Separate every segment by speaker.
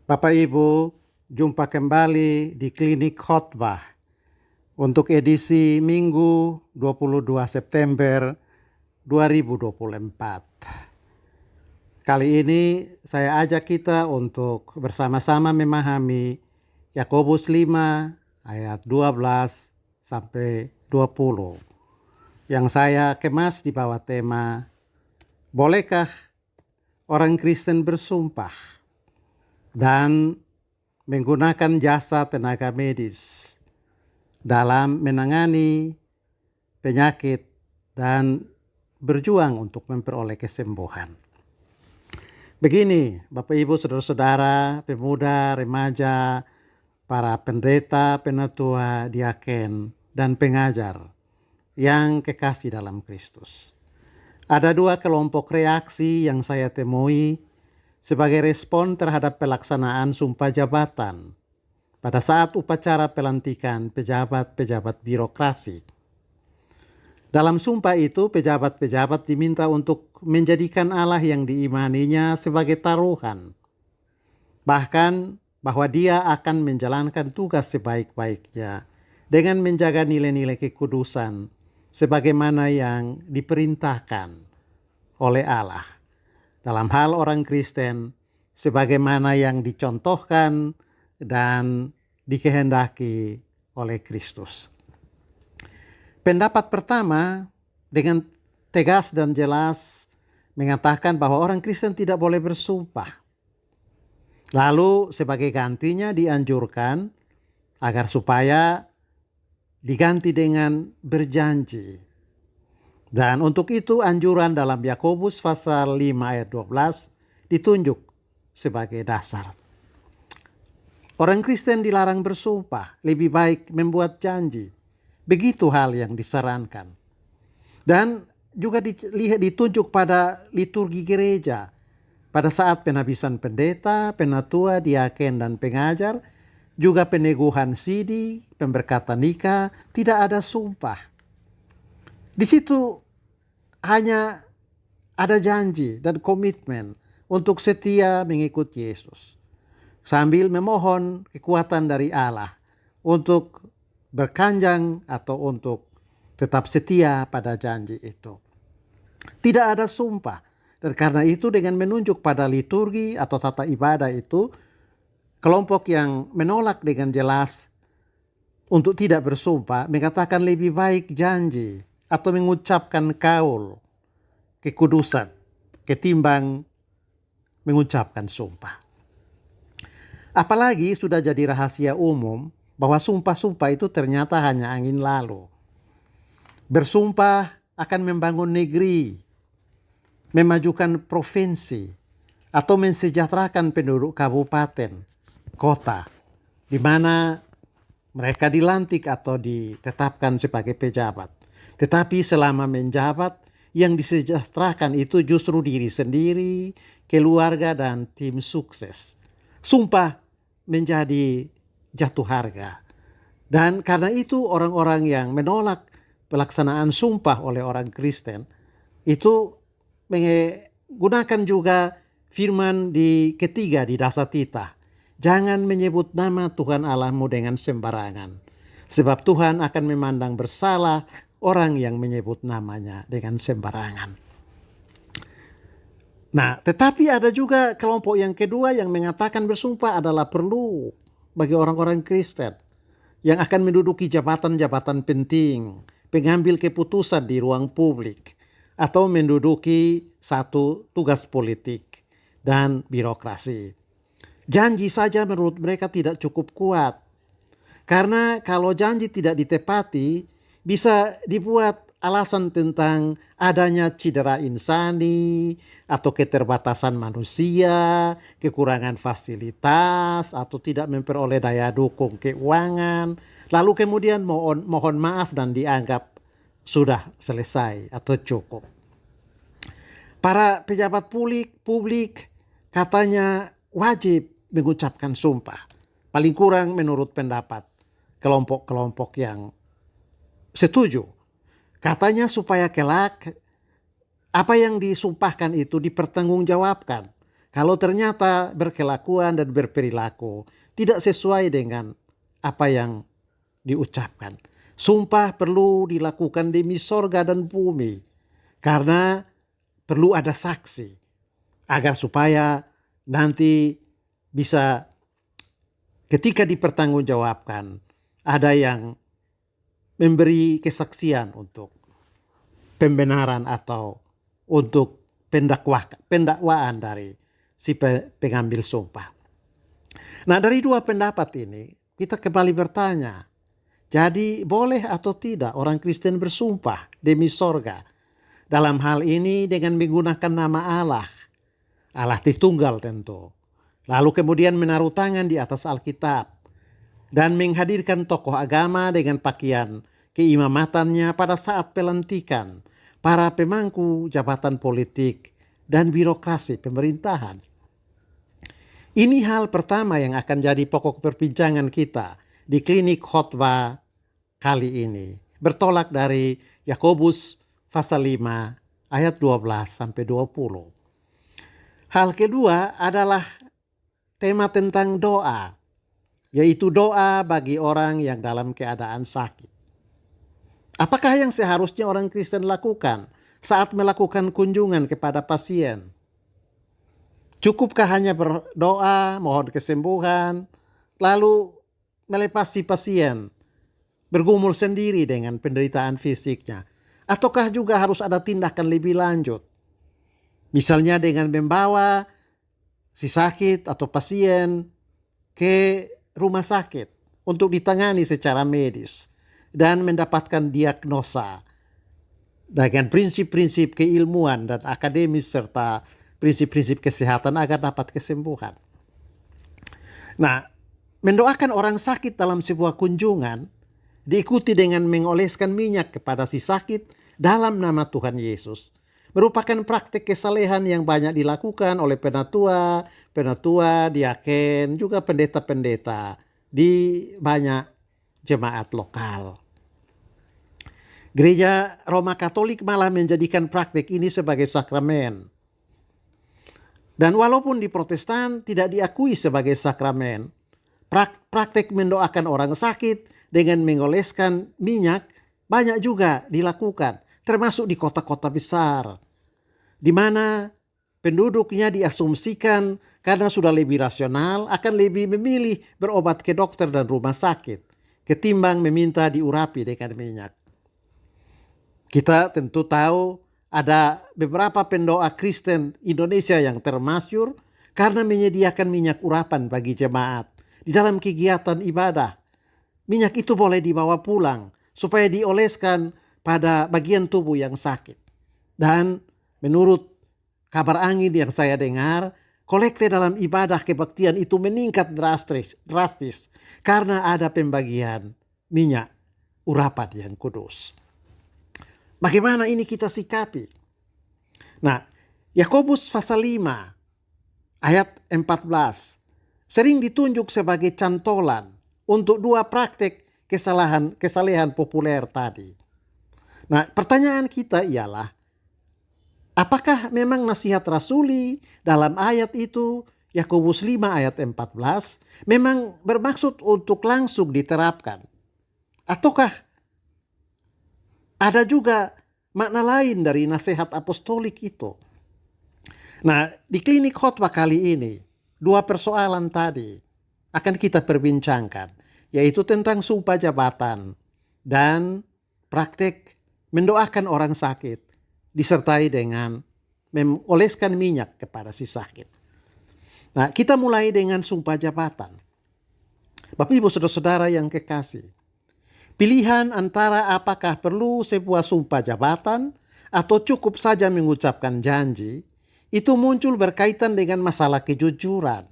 Speaker 1: Bapak Ibu, jumpa kembali di Klinik Khotbah untuk edisi Minggu 22 September 2024. Kali ini saya ajak kita untuk bersama-sama memahami Yakobus 5 ayat 12 sampai 20 yang saya kemas di bawah tema Bolehkah orang Kristen bersumpah dan menggunakan jasa tenaga medis dalam menangani penyakit dan berjuang untuk memperoleh kesembuhan. Begini, Bapak Ibu, saudara-saudara, pemuda, remaja, para pendeta, penatua, diaken, dan pengajar yang kekasih dalam Kristus. Ada dua kelompok reaksi yang saya temui sebagai respon terhadap pelaksanaan sumpah jabatan pada saat upacara pelantikan pejabat-pejabat birokrasi. Dalam sumpah itu, pejabat-pejabat diminta untuk menjadikan Allah yang diimaninya sebagai taruhan. Bahkan bahwa dia akan menjalankan tugas sebaik-baiknya dengan menjaga nilai-nilai kekudusan sebagaimana yang diperintahkan oleh Allah. Dalam hal orang Kristen, sebagaimana yang dicontohkan dan dikehendaki oleh Kristus. Pendapat pertama dengan tegas dan jelas mengatakan bahwa orang Kristen tidak boleh bersumpah. Lalu sebagai gantinya dianjurkan agar supaya diganti dengan berjanji. Dan untuk itu anjuran dalam Yakobus pasal 5 ayat 12 ditunjuk sebagai dasar. Orang Kristen dilarang bersumpah, lebih baik membuat janji. Begitu hal yang disarankan. Dan juga ditunjuk pada liturgi gereja. Pada saat penabisan pendeta, penatua, diaken, dan pengajar, juga peneguhan sidi, pemberkatan nikah, tidak ada sumpah. Di situ hanya ada janji dan komitmen untuk setia mengikuti Yesus. Sambil memohon kekuatan dari Allah untuk berkanjang atau untuk tetap setia pada janji itu. Tidak ada sumpah. Dan karena itu dengan menunjuk pada liturgi atau tata ibadah itu, kelompok yang menolak dengan jelas untuk tidak bersumpah mengatakan lebih baik janji atau mengucapkan kaul kekudusan ketimbang mengucapkan sumpah. Apalagi sudah jadi rahasia umum bahwa sumpah-sumpah itu ternyata hanya angin lalu. Bersumpah akan membangun negeri, memajukan provinsi, atau mensejahterakan penduduk kabupaten, kota, di mana mereka dilantik atau ditetapkan sebagai pejabat. Tetapi selama menjabat, yang disejahterakan itu justru diri sendiri, keluarga, dan tim sukses. Sumpah menjadi jatuh harga. Dan karena itu orang-orang yang menolak pelaksanaan sumpah oleh orang Kristen itu menggunakan juga firman di ketiga di Dasatita. Jangan menyebut nama Tuhan Allahmu dengan sembarangan. Sebab Tuhan akan memandang bersalah orang yang menyebut namanya dengan sembarangan. Nah, tetapi ada juga kelompok yang kedua yang mengatakan bersumpah adalah perlu bagi orang-orang Kristen yang akan menduduki jabatan-jabatan penting, pengambil keputusan di ruang publik, atau menduduki satu tugas politik dan birokrasi. Janji saja menurut mereka tidak cukup kuat. Karena kalau janji tidak ditepati, bisa dibuat alasan tentang adanya cedera insani atau keterbatasan manusia, kekurangan fasilitas atau tidak memperoleh daya dukung keuangan, lalu kemudian mohon maaf dan dianggap sudah selesai atau cukup. Para pejabat publik katanya wajib mengucapkan sumpah, paling kurang menurut pendapat kelompok-kelompok yang setuju. Katanya supaya kelak apa yang disumpahkan itu dipertanggungjawabkan. kalau ternyata berkelakuan dan berperilaku tidak sesuai dengan apa yang diucapkan. Sumpah perlu dilakukan demi sorga dan bumi, karena perlu ada saksi agar supaya nanti bisa ketika dipertanggungjawabkan ada yang memberi kesaksian untuk pembenaran atau untuk pendakwaan dari si pengambil sumpah. Nah, dari dua pendapat ini kita kembali bertanya, jadi boleh atau tidak orang Kristen bersumpah demi sorga? Dalam hal ini dengan menggunakan nama Allah, Allah Tritunggal tentu. Lalu kemudian menaruh tangan di atas Alkitab dan menghadirkan tokoh agama dengan pakaian keimamatannya pada saat pelantikan para pemangku jabatan politik dan birokrasi pemerintahan. Ini hal pertama yang akan jadi pokok perbincangan kita di klinik khotbah kali ini. Bertolak dari Yakobus pasal 5 ayat 12 sampai 20. Hal kedua adalah tema tentang doa, yaitu doa bagi orang yang dalam keadaan sakit. Apakah yang seharusnya orang Kristen lakukan saat melakukan kunjungan kepada pasien? Cukupkah hanya berdoa, mohon kesembuhan, lalu melepas si pasien bergumul sendiri dengan penderitaan fisiknya? Ataukah juga harus ada tindakan lebih lanjut? Misalnya dengan membawa si sakit atau pasien ke rumah sakit untuk ditangani secara medis dan mendapatkan diagnosa dengan prinsip-prinsip keilmuan dan akademis serta prinsip-prinsip kesehatan agar dapat kesembuhan. Nah, mendoakan orang sakit dalam sebuah kunjungan diikuti dengan mengoleskan minyak kepada si sakit dalam nama Tuhan Yesus merupakan praktik kesalehan yang banyak dilakukan oleh penatua, diaken, juga pendeta-pendeta di banyak jemaat lokal. Gereja Roma Katolik malah menjadikan praktik ini sebagai sakramen. Dan walaupun di Protestan tidak diakui sebagai sakramen, praktik mendoakan orang sakit dengan mengoleskan minyak banyak juga dilakukan, termasuk di kota-kota besar, di mana penduduknya diasumsikan karena sudah lebih rasional akan lebih memilih berobat ke dokter dan rumah sakit ketimbang meminta diurapi dengan minyak. Kita tentu tahu ada beberapa pendoa Kristen Indonesia yang termasyhur karena menyediakan minyak urapan bagi jemaat di dalam kegiatan ibadah. Minyak itu boleh dibawa pulang supaya dioleskan pada bagian tubuh yang sakit. Dan menurut kabar angin yang saya dengar, kolekte dalam ibadah kebaktian itu meningkat drastis karena ada pembagian minyak urapan yang kudus. Bagaimana ini kita sikapi? Nah, Yakobus pasal 5 ayat 14 sering ditunjuk sebagai cantolan untuk dua praktek kesalehan populer tadi. Nah, pertanyaan kita ialah, apakah memang nasihat rasuli dalam ayat itu, Yakobus 5 ayat 14, memang bermaksud untuk langsung diterapkan? Ataukah ada juga makna lain dari nasihat apostolik itu? Nah, di klinik khotbah kali ini, dua persoalan tadi akan kita perbincangkan, yaitu tentang sumpah jabatan dan praktek mendoakan orang sakit disertai dengan mengoleskan minyak kepada si sakit. Nah, kita mulai dengan sumpah jabatan. Bapak Ibu saudara-saudara yang kekasih, pilihan antara apakah perlu sebuah sumpah jabatan atau cukup saja mengucapkan janji itu muncul berkaitan dengan masalah kejujuran.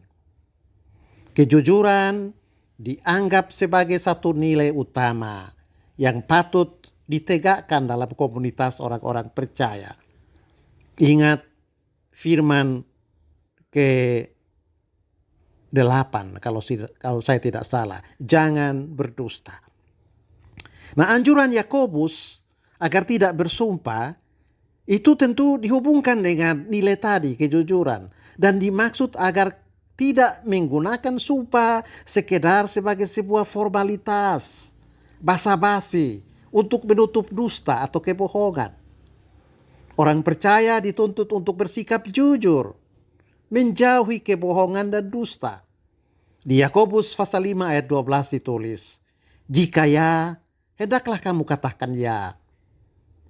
Speaker 1: Kejujuran dianggap sebagai satu nilai utama yang patut ditegakkan dalam komunitas orang-orang percaya. Ingat firman ke-8 kalau saya tidak salah, jangan berdusta. Nah, anjuran Yakobus agar tidak bersumpah Itu tentu dihubungkan dengan nilai tadi, kejujuran. Dan dimaksud agar tidak menggunakan sumpah sekedar sebagai sebuah formalitas, basa-basi, untuk menutup dusta atau kebohongan. Orang percaya dituntut untuk bersikap jujur, menjauhi kebohongan dan dusta. Di Yakobus pasal 5 ayat 12 ditulis, "Jika ya, hendaklah kamu katakan ya.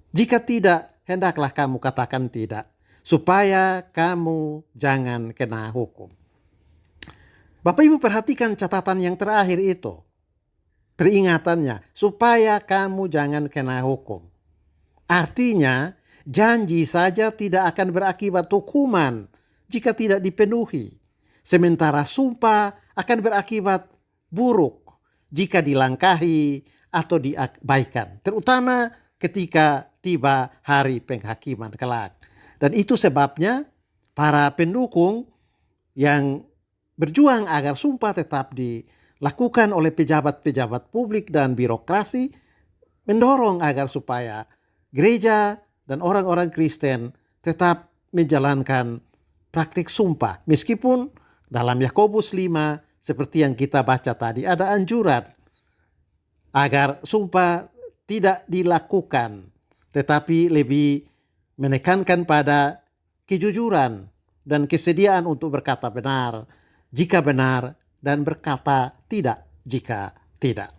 Speaker 1: Jika tidak, hendaklah kamu katakan tidak, supaya kamu jangan kena hukum." Bapak Ibu perhatikan catatan yang terakhir itu. Peringatannya, supaya kamu jangan kena hukum. Artinya, janji saja tidak akan berakibat hukuman jika tidak dipenuhi. Sementara sumpah akan berakibat buruk jika dilangkahi atau diabaikan. Terutama ketika tiba hari penghakiman kelak. Dan itu sebabnya para pendukung yang berjuang agar sumpah tetap dilakukan oleh pejabat-pejabat publik dan birokrasi mendorong agar supaya gereja dan orang-orang Kristen tetap menjalankan praktik sumpah. Meskipun dalam Yakobus 5 seperti yang kita baca tadi ada anjuran agar sumpah tidak dilakukan, tetapi lebih menekankan pada kejujuran dan kesediaan untuk berkata benar jika benar dan berkata tidak jika tidak.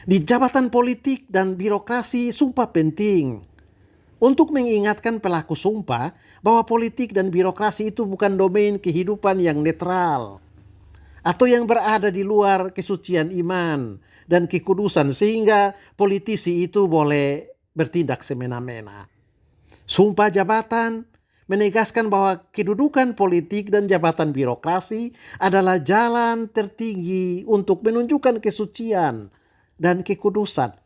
Speaker 1: Di jabatan politik dan birokrasi, sumpah penting untuk mengingatkan pelaku sumpah bahwa politik dan birokrasi itu bukan domain kehidupan yang netral atau yang berada di luar kesucian iman dan kekudusan sehingga politisi itu boleh bertindak semena-mena. Sumpah jabatan menegaskan bahwa kedudukan politik dan jabatan birokrasi adalah jalan tertinggi untuk menunjukkan kesucian dan kekudusan.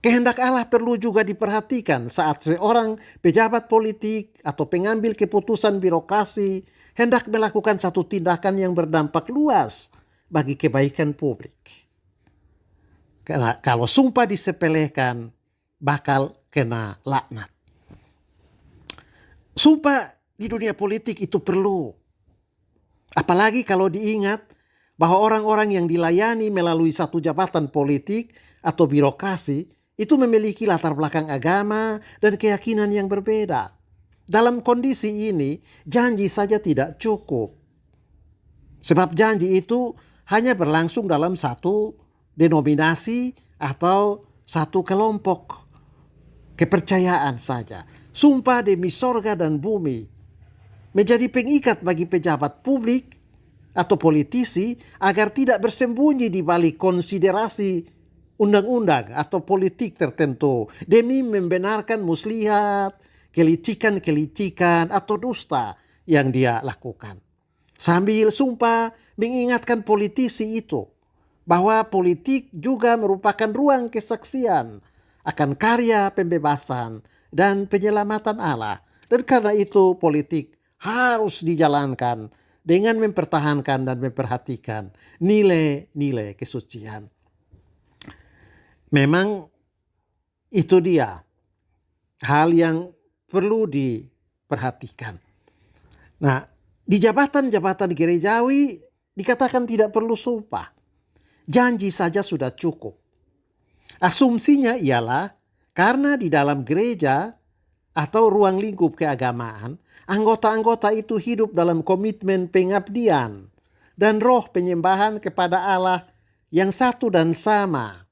Speaker 1: Kehendak Allah perlu juga diperhatikan saat seorang pejabat politik atau pengambil keputusan birokrasi hendak melakukan satu tindakan yang berdampak luas bagi kebaikan publik. Karena kalau sumpah disepelekan, bakal kena laknat. Sumpah di dunia politik itu perlu. Apalagi kalau diingat bahwa orang-orang yang dilayani melalui satu jabatan politik atau birokrasi itu memiliki latar belakang agama dan keyakinan yang berbeda. Dalam kondisi ini, janji saja tidak cukup. Sebab janji itu hanya berlangsung dalam satu denominasi atau satu kelompok kepercayaan saja. Sumpah demi sorga dan bumi menjadi pengikat bagi pejabat publik atau politisi agar tidak bersembunyi di balik konsiderasi undang-undang atau politik tertentu demi membenarkan muslihat, kelicikan-kelicikan atau dusta yang dia lakukan. Sambil sumpah mengingatkan politisi itu bahwa politik juga merupakan ruang kesaksian akan karya pembebasan dan penyelamatan Allah. Dan karena itu politik harus dijalankan dengan mempertahankan dan memperhatikan nilai-nilai kesucian. Memang itu dia hal yang perlu diperhatikan. Nah, di jabatan-jabatan gerejawi dikatakan tidak perlu sumpah. Janji saja sudah cukup. Asumsinya ialah karena di dalam gereja atau ruang lingkup keagamaan, anggota-anggota itu hidup dalam komitmen pengabdian dan roh penyembahan kepada Allah yang satu dan sama.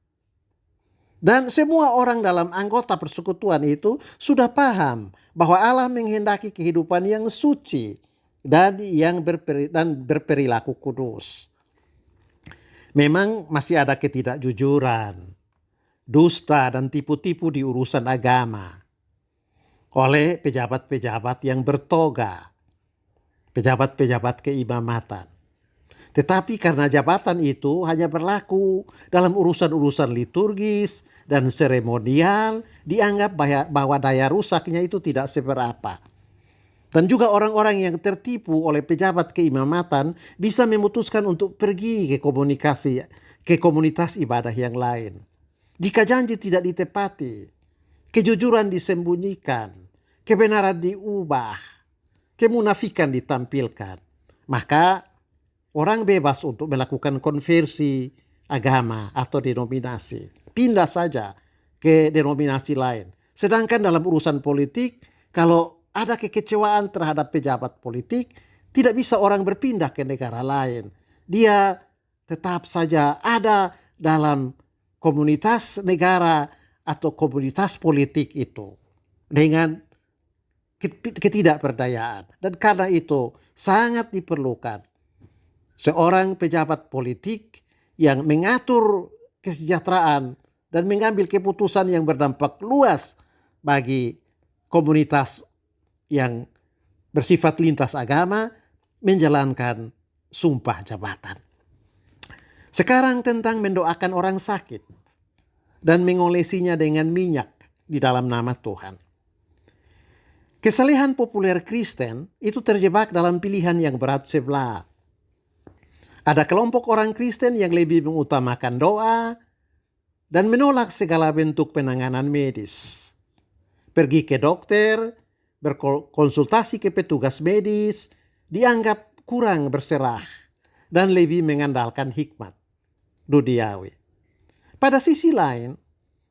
Speaker 1: Dan semua orang dalam anggota persekutuan itu sudah paham bahwa Allah menghendaki kehidupan yang suci dan yang berperilaku kudus. Memang masih ada ketidakjujuran, dusta dan tipu-tipu di urusan agama oleh pejabat-pejabat yang bertoga, pejabat-pejabat keimamatan. Tetapi karena jabatan itu hanya berlaku dalam urusan-urusan liturgis dan seremonial, dianggap bahwa daya rusaknya itu tidak seberapa. Dan juga orang-orang yang tertipu oleh pejabat keimamatan bisa memutuskan untuk pergi ke komunitas ibadah yang lain. Jika janji tidak ditepati, kejujuran disembunyikan, kebenaran diubah, kemunafikan ditampilkan, maka orang bebas untuk melakukan konversi agama atau denominasi. Pindah saja ke denominasi lain. Sedangkan dalam urusan politik, kalau ada kekecewaan terhadap pejabat politik, tidak bisa orang berpindah ke negara lain. Dia tetap saja ada dalam komunitas negara atau komunitas politik itu dengan ketidakberdayaan. Dan karena itu sangat diperlukan seorang pejabat politik yang mengatur kesejahteraan dan mengambil keputusan yang berdampak luas bagi komunitas yang bersifat lintas agama menjalankan sumpah jabatan. Sekarang tentang mendoakan orang sakit dan mengolesinya dengan minyak di dalam nama Tuhan. Kesalehan populer Kristen itu terjebak dalam pilihan yang berat sebelah. Ada kelompok orang Kristen yang lebih mengutamakan doa dan menolak segala bentuk penanganan medis. Pergi ke dokter, berkonsultasi ke petugas medis, dianggap kurang berserah dan lebih mengandalkan hikmat duniawi. Pada sisi lain,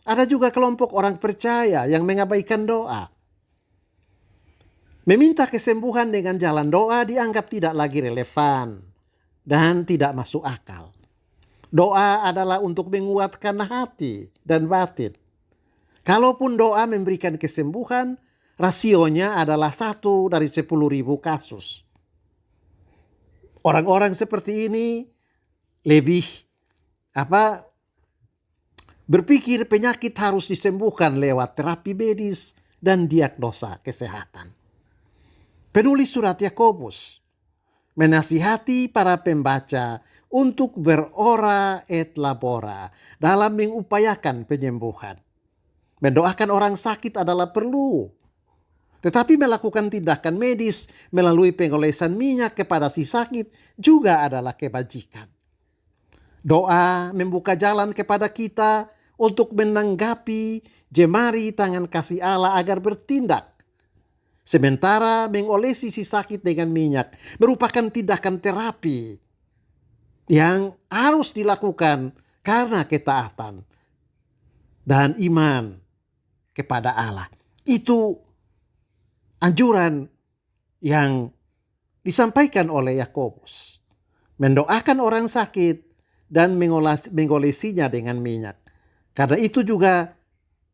Speaker 1: ada juga kelompok orang percaya yang mengabaikan doa. Meminta kesembuhan dengan jalan doa dianggap tidak lagi relevan dan tidak masuk akal. Doa adalah untuk menguatkan hati dan batin. Kalaupun doa memberikan kesembuhan, rasionya adalah 1 dari 10.000 kasus. Orang-orang seperti ini lebih berpikir penyakit harus disembuhkan lewat terapi medis dan diagnosa kesehatan. Penulis surat Yakobus menasihati para pembaca untuk berora et labora dalam mengupayakan penyembuhan. Mendoakan orang sakit adalah perlu, tetapi melakukan tindakan medis melalui pengolesan minyak kepada si sakit juga adalah kebajikan. Doa membuka jalan kepada kita untuk menanggapi jemari tangan kasih Allah agar bertindak. Sementara mengolesi si sakit dengan minyak merupakan tindakan terapi yang harus dilakukan karena ketaatan dan iman kepada Allah. Itu anjuran yang disampaikan oleh Yakobus. Mendoakan orang sakit dan mengolesinya dengan minyak. Karena itu juga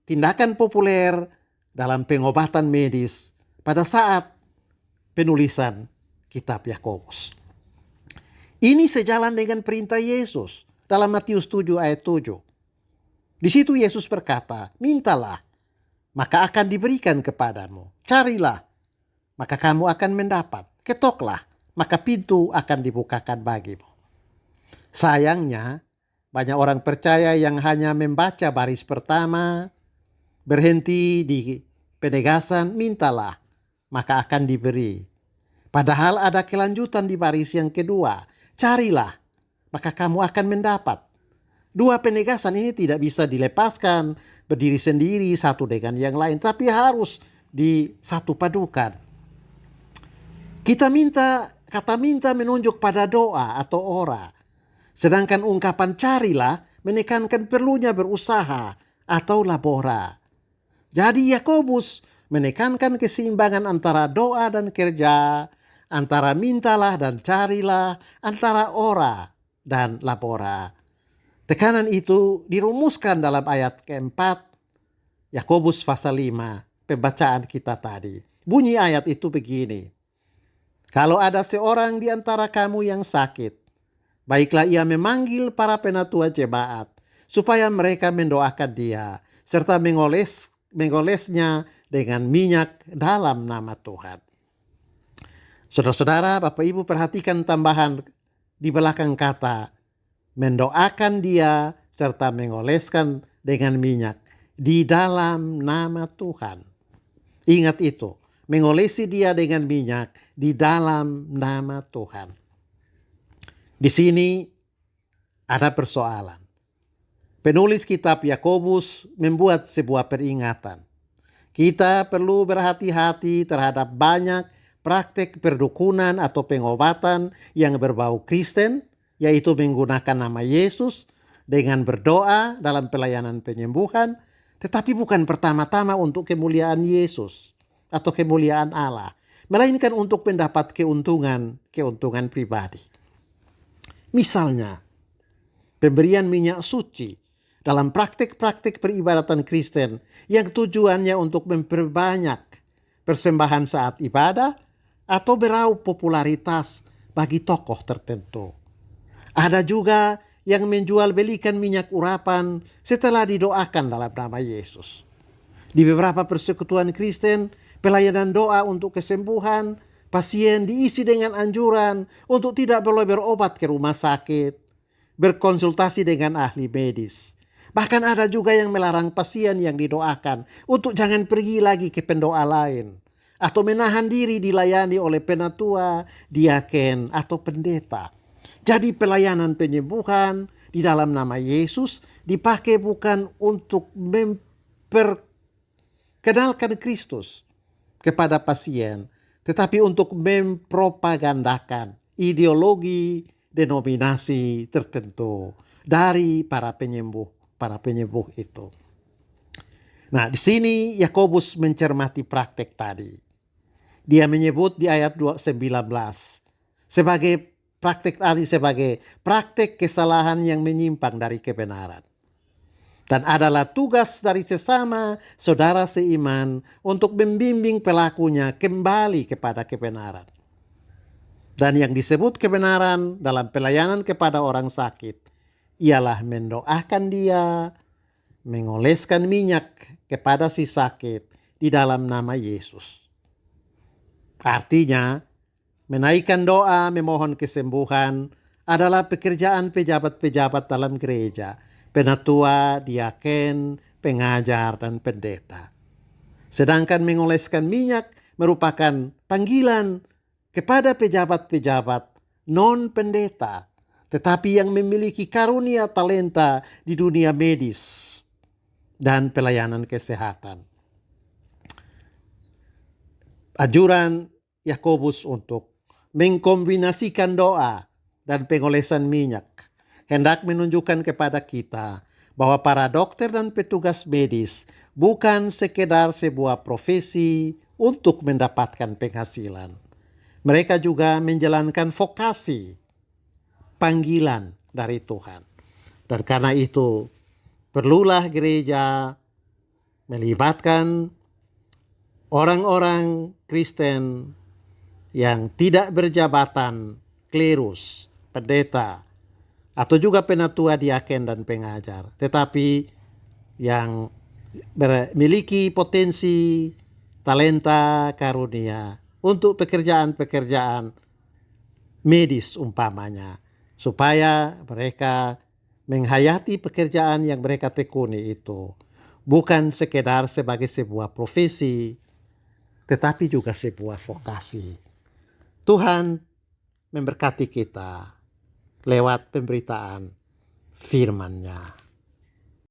Speaker 1: tindakan populer dalam pengobatan medis pada saat penulisan kitab Yakobus. Ini sejalan dengan perintah Yesus dalam Matius 7 ayat 7. Di situ Yesus berkata, mintalah, maka akan diberikan kepadamu. Carilah, maka kamu akan mendapat. Ketoklah, maka pintu akan dibukakan bagimu. Sayangnya, banyak orang percaya yang hanya membaca baris pertama, berhenti di penegasan, mintalah, maka akan diberi. Padahal ada kelanjutan di baris yang kedua. Carilah, maka kamu akan mendapat. Dua penegasan ini tidak bisa dilepaskan, berdiri sendiri satu dengan yang lain, tapi harus disatu padukan. Kata minta menunjuk pada doa atau ora. Sedangkan ungkapan carilah menekankan perlunya berusaha atau labora. Jadi Yakobus menekankan keseimbangan antara doa dan kerja, antara mintalah dan carilah, antara ora dan labora. Tekanan itu dirumuskan dalam ayat keempat Yakobus pasal 5, pembacaan kita tadi. Bunyi ayat itu begini. Kalau ada seorang di antara kamu yang sakit, baiklah ia memanggil para penatua jemaat, supaya mereka mendoakan dia, serta mengolesnya dengan minyak dalam nama Tuhan. Saudara-saudara, Bapak Ibu perhatikan tambahan di belakang kata, mendoakan dia serta mengoleskan dengan minyak di dalam nama Tuhan. Ingat itu, mengolesi dia dengan minyak di dalam nama Tuhan. Di sini ada persoalan. Penulis kitab Yakobus membuat sebuah peringatan. Kita perlu berhati-hati terhadap banyak praktek perdukunan atau pengobatan yang berbau Kristen, yaitu menggunakan nama Yesus dengan berdoa dalam pelayanan penyembuhan, tetapi bukan pertama-tama untuk kemuliaan Yesus atau kemuliaan Allah, melainkan untuk mendapat keuntungan pribadi. Misalnya, pemberian minyak suci dalam praktik-praktik peribadatan Kristen yang tujuannya untuk memperbanyak persembahan saat ibadah atau beraup popularitas bagi tokoh tertentu. Ada juga yang menjual belikan minyak urapan setelah didoakan dalam nama Yesus. Di beberapa persekutuan Kristen, pelayanan doa untuk kesembuhan pasien diisi dengan anjuran untuk tidak boleh berobat ke rumah sakit, berkonsultasi dengan ahli medis. Bahkan ada juga yang melarang pasien yang didoakan untuk jangan pergi lagi ke pendoa lain, atau menahan diri dilayani oleh penatua, diaken, atau pendeta. Jadi pelayanan penyembuhan di dalam nama Yesus dipakai bukan untuk memperkenalkan Kristus kepada pasien, tetapi untuk mempropagandakan ideologi denominasi tertentu dari para penyembuh itu. Nah, di sini Yakobus mencermati praktek tadi. Dia menyebut di ayat 19 sebagai praktek kesalahan yang menyimpang dari kebenaran. Dan adalah tugas dari sesama saudara seiman untuk membimbing pelakunya kembali kepada kebenaran. Dan yang disebut kebenaran dalam pelayanan kepada orang sakit ialah mendoakan dia, mengoleskan minyak kepada si sakit di dalam nama Yesus. Artinya, menaikkan doa memohon kesembuhan adalah pekerjaan pejabat-pejabat dalam gereja, penatua, diaken, pengajar, dan pendeta. Sedangkan mengoleskan minyak merupakan panggilan kepada pejabat-pejabat non-pendeta, tetapi yang memiliki karunia talenta di dunia medis dan pelayanan kesehatan. Anjuran Yakobus untuk mengkombinasikan doa dan pengolesan minyak hendak menunjukkan kepada kita bahwa para dokter dan petugas medis bukan sekedar sebuah profesi untuk mendapatkan penghasilan. Mereka juga menjalankan vokasi, panggilan dari Tuhan. Dan karena itu perlulah gereja melibatkan orang-orang Kristen yang tidak berjabatan, klerus, pendeta, atau juga penatua, diaken, dan pengajar, tetapi yang memiliki potensi, talenta, karunia untuk pekerjaan-pekerjaan medis umpamanya, supaya mereka menghayati pekerjaan yang mereka tekuni itu bukan sekedar sebagai sebuah profesi, tetapi juga sebuah vokasi. Tuhan memberkati kita lewat pemberitaan firman-Nya.